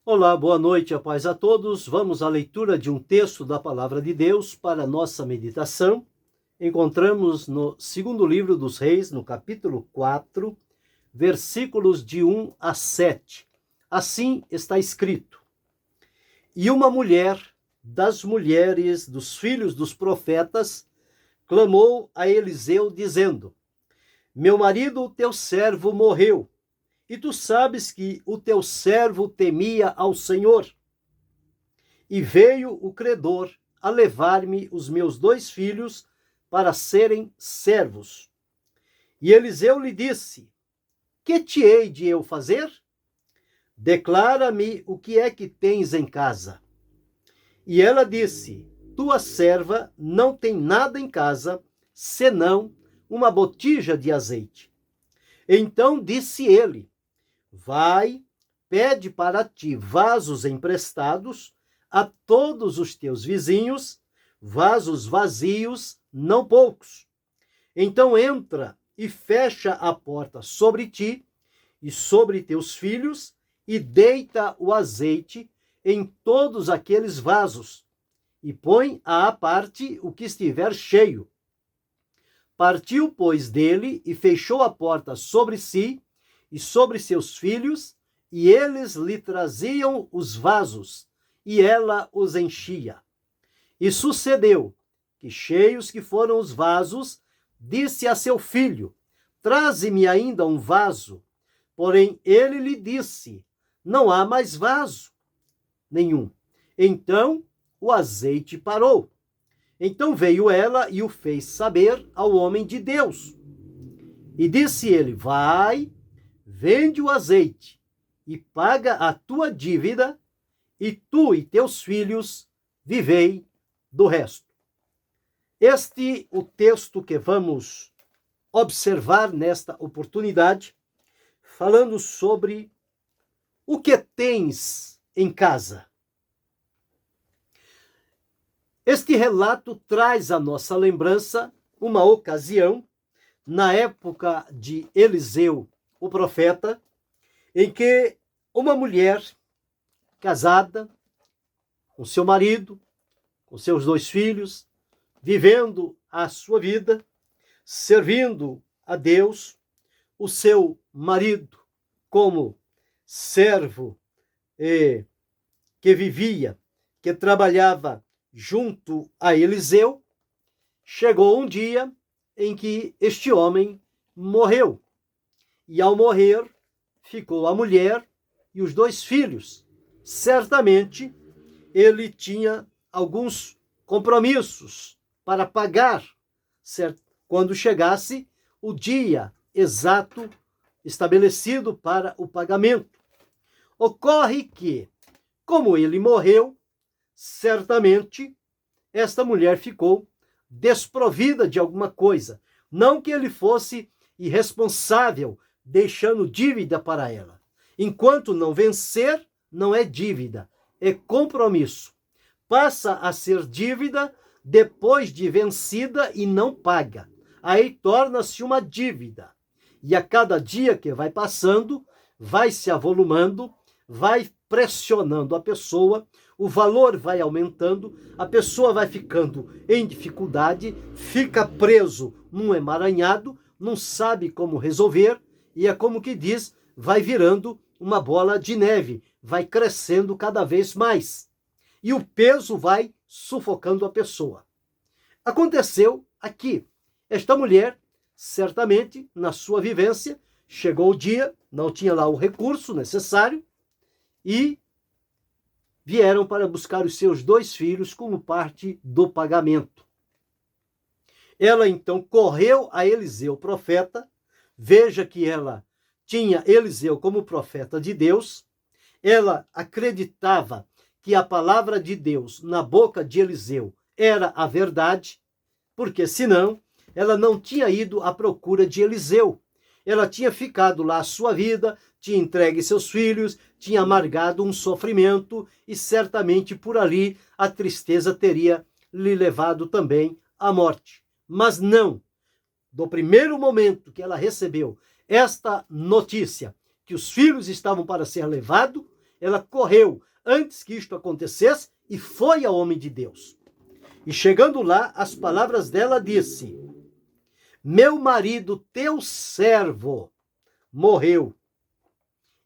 Olá, boa noite, a paz a todos. Vamos à leitura de um texto da Palavra de Deus para a nossa meditação. Encontramos no segundo livro dos Reis, no capítulo 4, versículos de 1 a 7. Assim está escrito: E uma mulher das mulheres dos filhos dos profetas clamou a Eliseu, dizendo: Meu marido, teu servo, morreu. E tu sabes que o teu servo temia ao Senhor. E veio o credor a levar-me os meus 2 filhos para serem servos. E Eliseu lhe disse: Que te hei de eu fazer? Declara-me o que é que tens em casa. E ela disse: Tua serva não tem nada em casa, senão uma botija de azeite. Então disse ele: Vai, pede para ti vasos emprestados a todos os teus vizinhos, vasos vazios, não poucos. Então entra e fecha a porta sobre ti e sobre teus filhos, e deita o azeite em todos aqueles vasos, e põe à parte o que estiver cheio. Partiu, pois, dele e fechou a porta sobre si e sobre seus filhos, e eles lhe traziam os vasos, e ela os enchia. E sucedeu que, cheios que foram os vasos, disse a seu filho: Traze-me ainda um vaso. Porém ele lhe disse: Não há mais vaso nenhum. Então o azeite parou. Então veio ela e o fez saber ao homem de Deus. E disse ele: Vai, vende o azeite e paga a tua dívida, e tu e teus filhos vivei do resto. Este é o texto que vamos observar nesta oportunidade, falando sobre o que tens em casa. Este relato traz à nossa lembrança uma ocasião, na época de Eliseu, o profeta, em que uma mulher casada com seu marido, com seus 2 filhos, vivendo a sua vida, servindo a Deus, o seu marido como servo que vivia, que trabalhava junto a Eliseu, chegou um dia em que este homem morreu. E ao morrer, ficou a mulher e os 2 filhos. Certamente, ele tinha alguns compromissos para pagar, certo? Quando chegasse o dia exato estabelecido para o pagamento. Ocorre que, como ele morreu, certamente esta mulher ficou desprovida de alguma coisa. Não que ele fosse irresponsável, deixando dívida para ela. Enquanto não vencer, não é dívida, é compromisso. Passa a ser dívida depois de vencida e não paga. Aí torna-se uma dívida. E a cada dia que vai passando, vai se avolumando, vai pressionando a pessoa, o valor vai aumentando, a pessoa vai ficando em dificuldade, fica preso num emaranhado, não sabe como resolver, e é como que diz, vai virando uma bola de neve, vai crescendo cada vez mais. E o peso vai sufocando a pessoa. Aconteceu aqui. Esta mulher, certamente, na sua vivência, chegou o dia, não tinha lá o recurso necessário, e vieram para buscar os seus 2 filhos como parte do pagamento. Ela então correu a Eliseu, profeta. Veja que ela tinha Eliseu como profeta de Deus. Ela acreditava que a palavra de Deus na boca de Eliseu era a verdade, porque senão ela não tinha ido à procura de Eliseu. Ela tinha ficado lá a sua vida, tinha entregue seus filhos, tinha amargado um sofrimento e certamente por ali a tristeza teria lhe levado também à morte. Mas não. Do primeiro momento que ela recebeu esta notícia, que os filhos estavam para ser levados, ela correu antes que isto acontecesse e foi ao homem de Deus. E chegando lá, as palavras dela disse: meu marido, teu servo, morreu.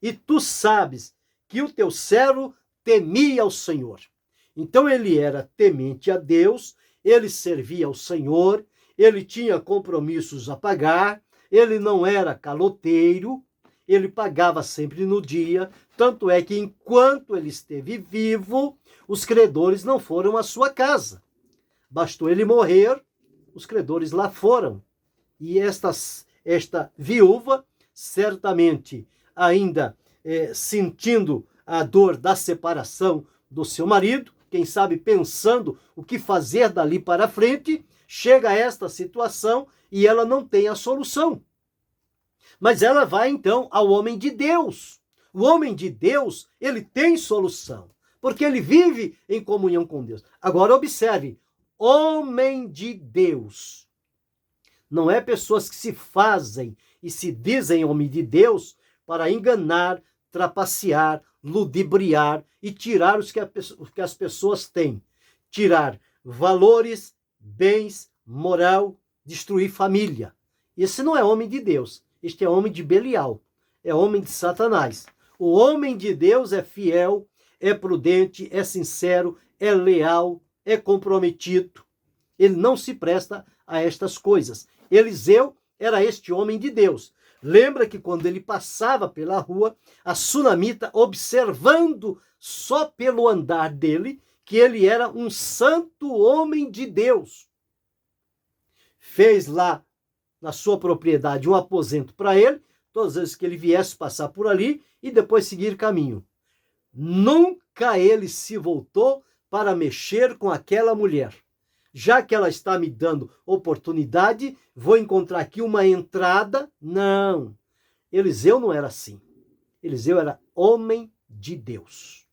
E tu sabes que o teu servo temia ao Senhor. Então ele era temente a Deus, ele servia ao Senhor, ele tinha compromissos a pagar, ele não era caloteiro, ele pagava sempre no dia, tanto é que enquanto ele esteve vivo, os credores não foram à sua casa. Bastou ele morrer, os credores lá foram. E esta viúva, certamente ainda sentindo a dor da separação do seu marido, quem sabe pensando o que fazer dali para frente, chega a esta situação e ela não tem a solução. Mas ela vai então ao homem de Deus. O homem de Deus, ele tem solução, porque ele vive em comunhão com Deus. Agora observe, homem de Deus. Não é pessoas que se fazem e se dizem homem de Deus para enganar, trapacear, ludibriar e tirar os que as pessoas têm. Tirar valores, bens, moral, destruir família. Esse não é homem de Deus. Este é homem de Belial. É homem de Satanás. O homem de Deus é fiel, é prudente, é sincero, é leal, é comprometido. Ele não se presta a estas coisas. Eliseu era este homem de Deus. Lembra que quando ele passava pela rua, a sunamita, observando só pelo andar dele, que ele era um santo homem de Deus. Fez lá na sua propriedade um aposento para ele, todas as vezes que ele viesse passar por ali e depois seguir caminho. Nunca ele se voltou para mexer com aquela mulher. Já que ela está me dando oportunidade, vou encontrar aqui uma entrada. Não. Eliseu não era assim. Eliseu era homem de Deus.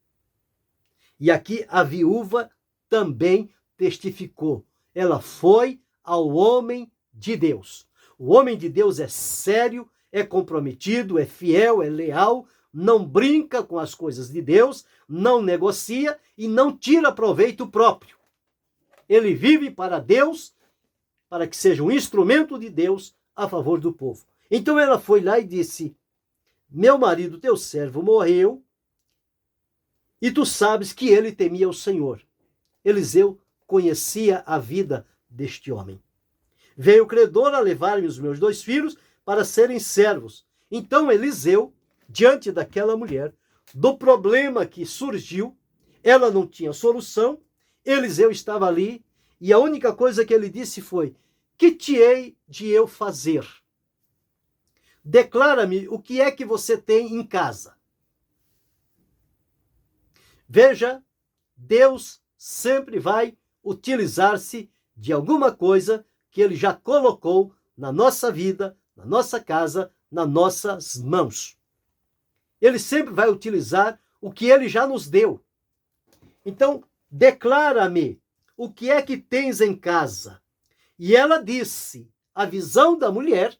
E aqui a viúva também testificou. Ela foi ao homem de Deus. O homem de Deus é sério, é comprometido, é fiel, é leal, não brinca com as coisas de Deus, não negocia e não tira proveito próprio. Ele vive para Deus, para que seja um instrumento de Deus a favor do povo. Então ela foi lá e disse: meu marido, teu servo, morreu, e tu sabes que ele temia o Senhor. Eliseu conhecia a vida deste homem. Veio o credor a levar-me os meus 2 filhos para serem servos. Então Eliseu, diante daquela mulher, do problema que surgiu, ela não tinha solução, Eliseu estava ali e a única coisa que ele disse foi: que te hei de eu fazer? Declara-me o que é que você tem em casa. Veja, Deus sempre vai utilizar-se de alguma coisa que ele já colocou na nossa vida, na nossa casa, nas nossas mãos. Ele sempre vai utilizar o que ele já nos deu. Então, declara-me o que é que tens em casa. E ela disse, a visão da mulher,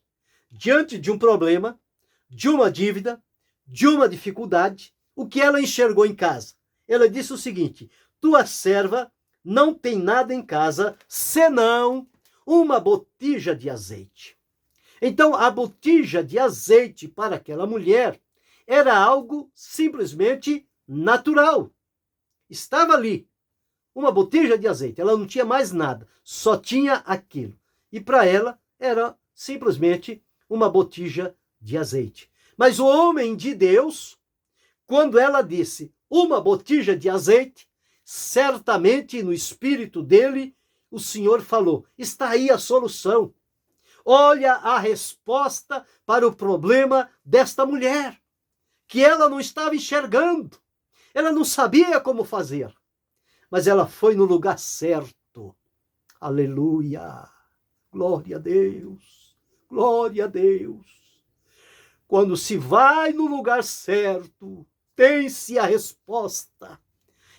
diante de um problema, de uma dívida, de uma dificuldade, o que ela enxergou em casa. Ela disse o seguinte: tua serva não tem nada em casa, senão uma botija de azeite. Então, a botija de azeite para aquela mulher era algo simplesmente natural. Estava ali, uma botija de azeite. Ela não tinha mais nada, só tinha aquilo. E para ela era simplesmente uma botija de azeite. Mas o homem de Deus, quando ela disse uma botija de azeite, certamente no espírito dele, o Senhor falou: está aí a solução. Olha a resposta para o problema desta mulher, que ela não estava enxergando. Ela não sabia como fazer, mas ela foi no lugar certo. Aleluia! Glória a Deus! Glória a Deus! Quando se vai no lugar certo, tem-se a resposta.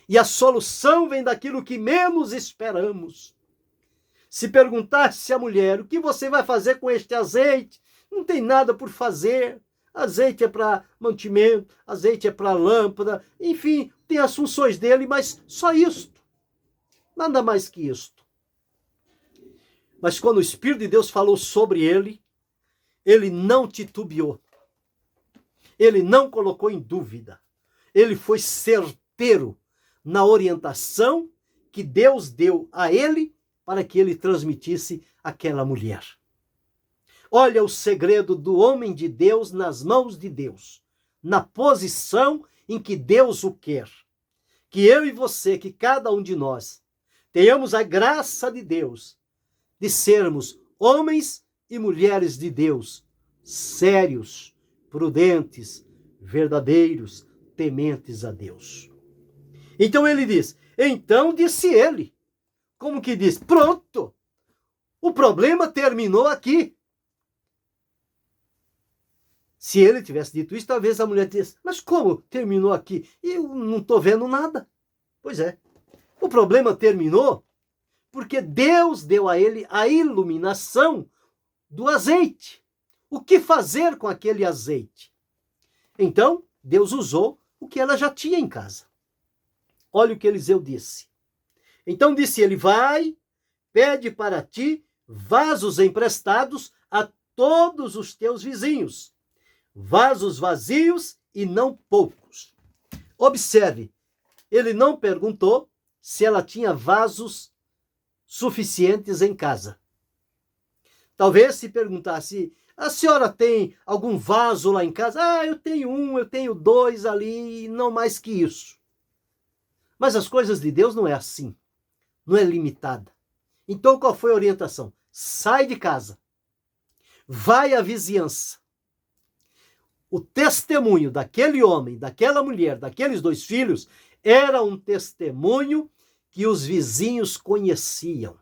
E a solução vem daquilo que menos esperamos. Se perguntasse a mulher: o que você vai fazer com este azeite? Não tem nada por fazer. Azeite é para mantimento, azeite é para lâmpada, enfim, tem as funções dele, mas só isto. Nada mais que isto. Mas quando o Espírito de Deus falou sobre ele, ele não titubeou. Ele não colocou em dúvida. Ele foi certeiro na orientação que Deus deu a ele para que ele transmitisse àquela mulher. Olha o segredo do homem de Deus nas mãos de Deus, na posição em que Deus o quer. Que eu e você, que cada um de nós, tenhamos a graça de Deus de sermos homens e mulheres de Deus, sérios, prudentes, verdadeiros, tementes a Deus. Então ele diz, então disse ele, como que diz, pronto, o problema terminou aqui. Se ele tivesse dito isso, talvez a mulher dissesse, mas como terminou aqui? Eu não estou vendo nada. Pois é, o problema terminou porque Deus deu a ele a iluminação do azeite. O que fazer com aquele azeite? Então, Deus usou o que ela já tinha em casa. Olha o que Eliseu disse. Então disse ele, vai, pede para ti vasos emprestados a todos os teus vizinhos, vasos vazios e não poucos. Observe, ele não perguntou se ela tinha vasos suficientes em casa. Talvez se perguntasse, a senhora tem algum vaso lá em casa? Ah, eu tenho um, eu tenho dois ali, não mais que isso. Mas as coisas de Deus não é assim, não é limitada. Então qual foi a orientação? Sai de casa, vai à vizinhança. O testemunho daquele homem, daquela mulher, daqueles dois filhos, era um testemunho que os vizinhos conheciam.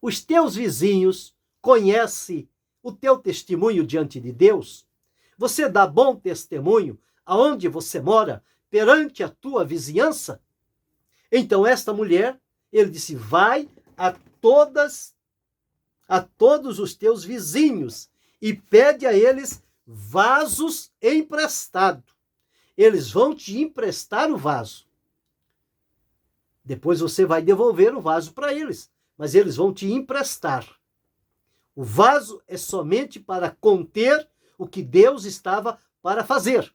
Os teus vizinhos conhecem o teu testemunho diante de Deus? Você dá bom testemunho aonde você mora, perante a tua vizinhança? Então esta mulher, ele disse, vai a todos os teus vizinhos e pede a eles vasos emprestados. Eles vão te emprestar o vaso. Depois você vai devolver o vaso para eles, mas eles vão te emprestar. O vaso é somente para conter o que Deus estava para fazer.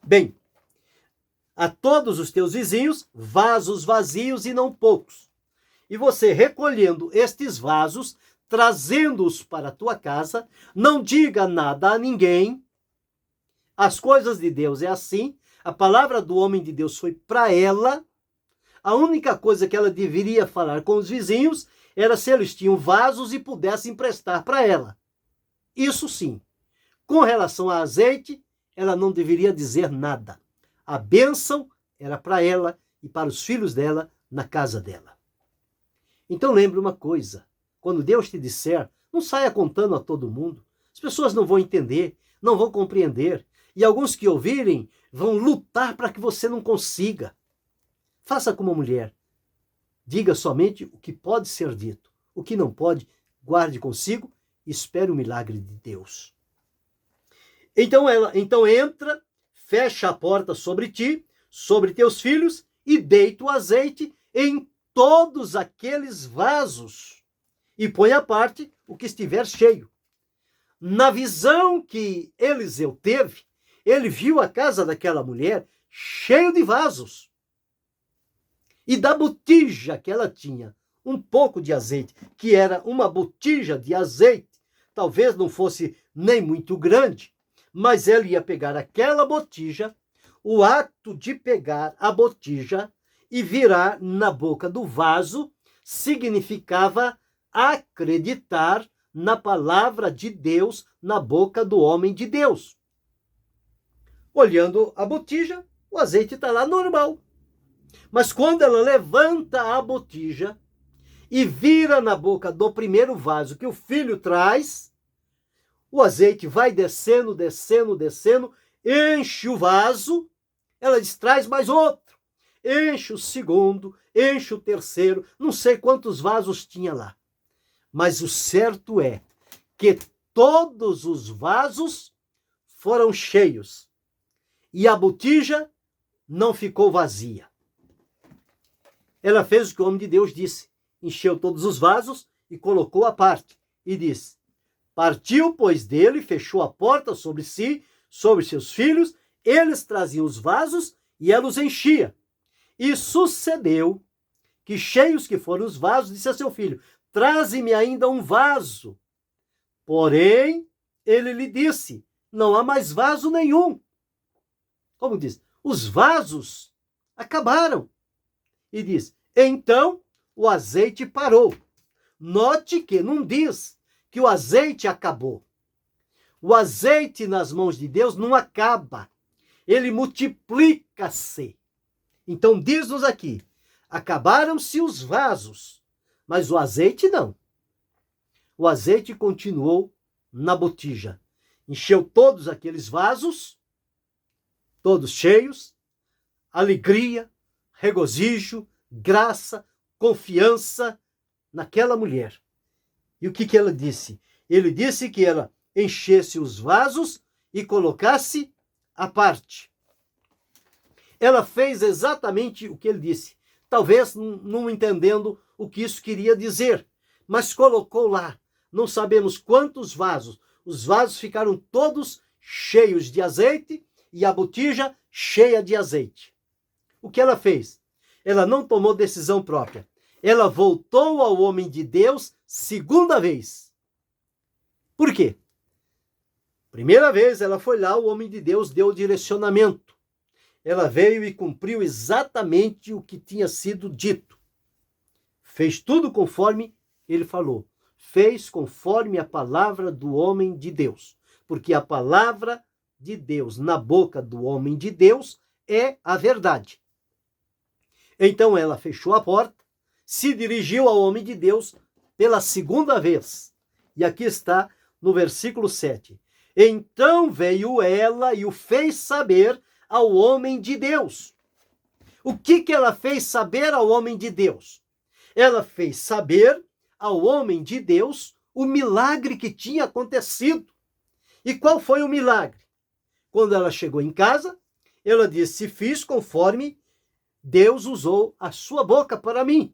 Bem, a todos os teus vizinhos, vasos vazios e não poucos. E você recolhendo estes vasos, trazendo-os para a tua casa, não diga nada a ninguém. As coisas de Deus é assim. A palavra do homem de Deus foi para ela. A única coisa que ela deveria falar com os vizinhos era se eles tinham vasos e pudessem emprestar para ela. Isso sim. Com relação a azeite, ela não deveria dizer nada. A bênção era para ela e para os filhos dela na casa dela. Então lembre uma coisa, quando Deus te disser, não saia contando a todo mundo. As pessoas não vão entender, não vão compreender. E alguns que ouvirem vão lutar para que você não consiga. Faça como a mulher. Diga somente o que pode ser dito. O que não pode, guarde consigo e espere o milagre de Deus. Então entra, fecha a porta sobre ti, sobre teus filhos e deita o azeite em todos aqueles vasos e põe à parte o que estiver cheio. Na visão que Eliseu teve, ele viu a casa daquela mulher cheio de vasos. E da botija que ela tinha, um pouco de azeite, que era uma botija de azeite, talvez não fosse nem muito grande, mas ele ia pegar aquela botija, o ato de pegar a botija e virar na boca do vaso significava acreditar na palavra de Deus na boca do homem de Deus. Olhando a botija, o azeite está lá normal. Mas quando ela levanta a botija e vira na boca do primeiro vaso que o filho traz, o azeite vai descendo, descendo, descendo, enche o vaso, ela diz, traz mais outro, enche o segundo, enche o terceiro, não sei quantos vasos tinha lá. Mas o certo é que todos os vasos foram cheios e a botija não ficou vazia. Ela fez o que o homem de Deus disse, encheu todos os vasos e colocou à parte, e disse: partiu, pois, dele, fechou a porta sobre si, sobre seus filhos, eles traziam os vasos e ela os enchia. E sucedeu que, cheios que foram os vasos, disse a seu filho: traze-me ainda um vaso. Porém, ele lhe disse: não há mais vaso nenhum. Como diz, os vasos acabaram. E diz: então o azeite parou. Note que não diz que o azeite acabou. O azeite nas mãos de Deus não acaba. Ele multiplica-se. Então diz-nos aqui: acabaram-se os vasos, mas o azeite não. O azeite continuou na botija. Encheu todos aqueles vasos, todos cheios, alegria, regozijo, graça, confiança naquela mulher. E o que ela disse? Ele disse que ela enchesse os vasos e colocasse à parte. Ela fez exatamente o que ele disse, talvez não entendendo o que isso queria dizer, mas colocou lá. Não sabemos quantos vasos. Os vasos ficaram todos cheios de azeite e a botija cheia de azeite. O que ela fez? Ela não tomou decisão própria. Ela voltou ao homem de Deus segunda vez. Por quê? Primeira vez ela foi lá, o homem de Deus deu o direcionamento. Ela veio e cumpriu exatamente o que tinha sido dito. Fez tudo conforme ele falou. Fez conforme a palavra do homem de Deus. Porque a palavra de Deus na boca do homem de Deus é a verdade. Então ela fechou a porta, se dirigiu ao homem de Deus pela segunda vez. E aqui está no versículo 7. Então veio ela e o fez saber ao homem de Deus. O que ela fez saber ao homem de Deus? Ela fez saber ao homem de Deus o milagre que tinha acontecido. E qual foi o milagre? Quando ela chegou em casa, ela disse: fiz conforme Deus usou a sua boca para mim.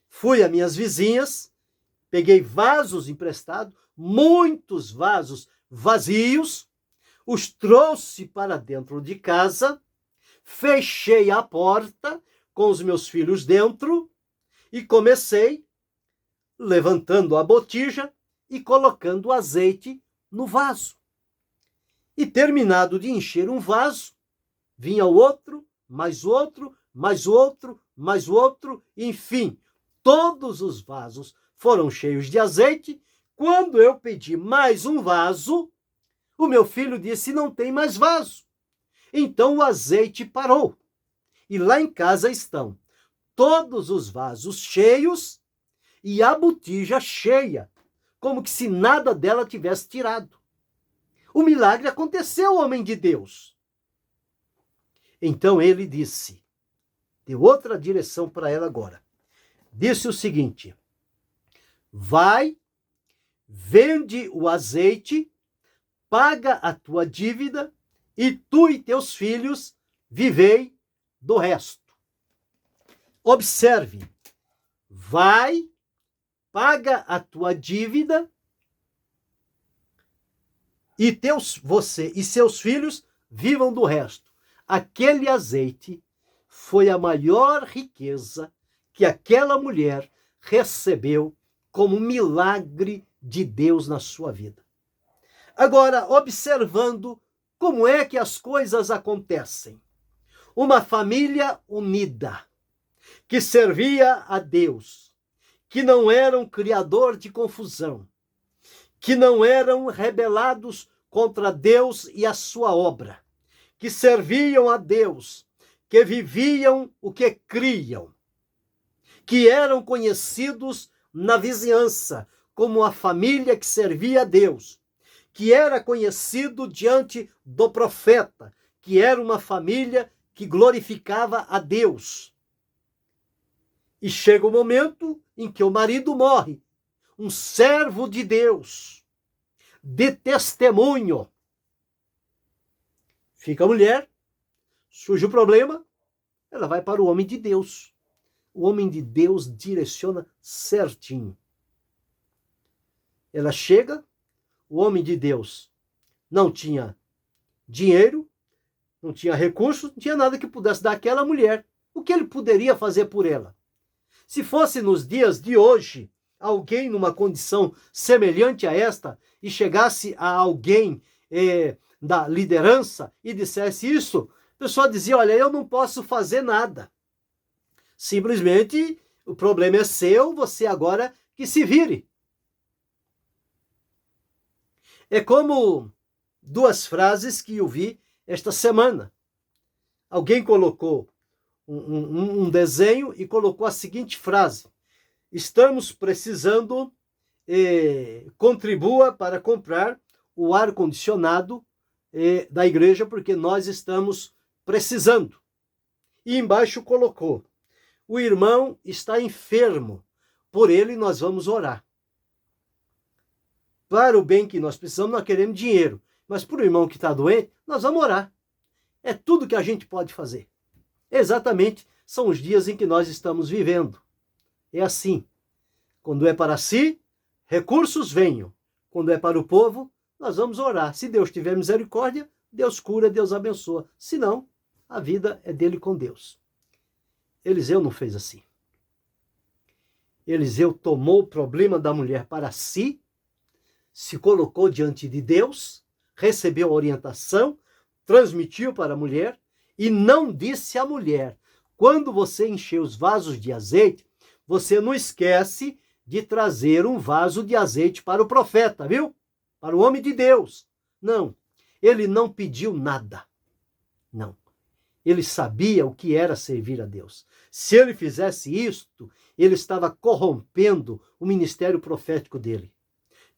Fui a minhas vizinhas, peguei vasos emprestados, muitos vasos vazios, os trouxe para dentro de casa, fechei a porta com os meus filhos dentro e comecei levantando a botija e colocando azeite no vaso. E terminado de encher um vaso, vinha o outro, mais outro, mais outro, mais outro, enfim, todos os vasos foram cheios de azeite. Quando eu pedi mais um vaso, o meu filho disse: não tem mais vaso. Então o azeite parou. E lá em casa estão todos os vasos cheios e a botija cheia, como que se nada dela tivesse tirado. O milagre aconteceu, homem de Deus. Então ele disse, deu outra direção para ela agora. Disse o seguinte: vai, vende o azeite, paga a tua dívida e tu e teus filhos vivei do resto. Observe, vai, paga a tua dívida e você e seus filhos vivam do resto. Aquele azeite foi a maior riqueza que aquela mulher recebeu como milagre de Deus na sua vida. Agora, observando como é que as coisas acontecem. Uma família unida, que servia a Deus, que não era um criador de confusão, que não eram rebelados contra Deus e a sua obra, que serviam a Deus, que viviam o que criam, que eram conhecidos na vizinhança como a família que servia a Deus, que era conhecido diante do profeta, que era uma família que glorificava a Deus. E chega o momento em que o marido morre, um servo de Deus, de testemunho, Fica a mulher, surge o problema, ela vai para o homem de Deus. O homem de Deus direciona certinho. Ela chega, o homem de Deus não tinha dinheiro, não tinha recursos, não tinha nada que pudesse dar àquela mulher. O que ele poderia fazer por ela? Se fosse nos dias de hoje, alguém numa condição semelhante a esta, e chegasse a alguém da liderança e dissesse isso, a pessoa dizia, olha, eu não posso fazer nada. Simplesmente, o problema é seu, você agora que se vire. É como duas frases que eu vi esta semana. Alguém colocou um desenho e colocou a seguinte frase: estamos precisando, contribua para comprar o ar-condicionado da igreja, porque nós estamos precisando. E embaixo colocou: o irmão está enfermo, por ele nós vamos orar. Para o bem que nós precisamos, nós queremos dinheiro. Mas para o irmão que está doente, nós vamos orar. É tudo que a gente pode fazer. Exatamente, são os dias em que nós estamos vivendo. É assim. Quando é para si, recursos venham. Quando é para o povo, nós vamos orar. Se Deus tiver misericórdia, Deus cura, Deus abençoa. Se não, a vida é dele com Deus. Eliseu não fez assim. Eliseu tomou o problema da mulher para si, se colocou diante de Deus, recebeu a orientação, transmitiu para a mulher e não disse à mulher: quando você encher os vasos de azeite, você não esquece de trazer um vaso de azeite para o profeta, viu? Para o homem de Deus. Não, ele não pediu nada. Não. Ele sabia o que era servir a Deus. Se ele fizesse isto, ele estava corrompendo o ministério profético dele,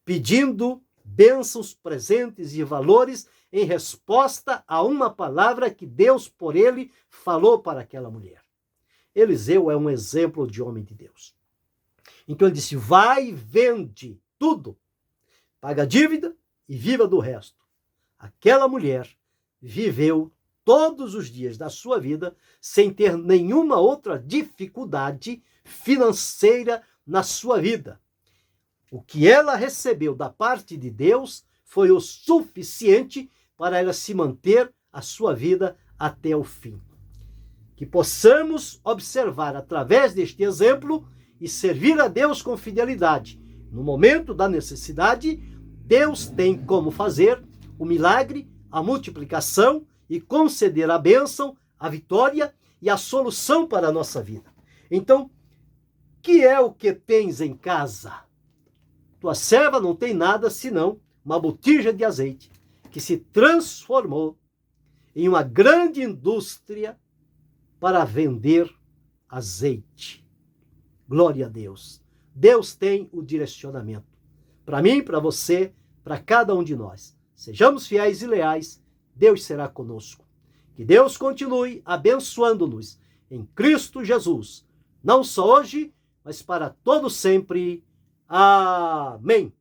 pedindo bênçãos, presentes e valores em resposta a uma palavra que Deus por ele falou para aquela mulher. Eliseu é um exemplo de homem de Deus. Então ele disse: vai, vende tudo, paga a dívida e viva do resto. Aquela mulher viveu todos os dias da sua vida sem ter nenhuma outra dificuldade financeira na sua vida. O que ela recebeu da parte de Deus foi o suficiente para ela se manter a sua vida até o fim. Que possamos observar através deste exemplo e servir a Deus com fidelidade. No momento da necessidade, Deus tem como fazer o milagre, a multiplicação e conceder a bênção, a vitória e a solução para a nossa vida. Então, que é o que tens em casa? Tua serva não tem nada senão uma botija de azeite que se transformou em uma grande indústria para vender azeite. Glória a Deus. Deus tem o direcionamento. Para mim, para você, para cada um de nós. Sejamos fiéis e leais, Deus será conosco. Que Deus continue abençoando-nos em Cristo Jesus, não só hoje, mas para todo sempre. Amém.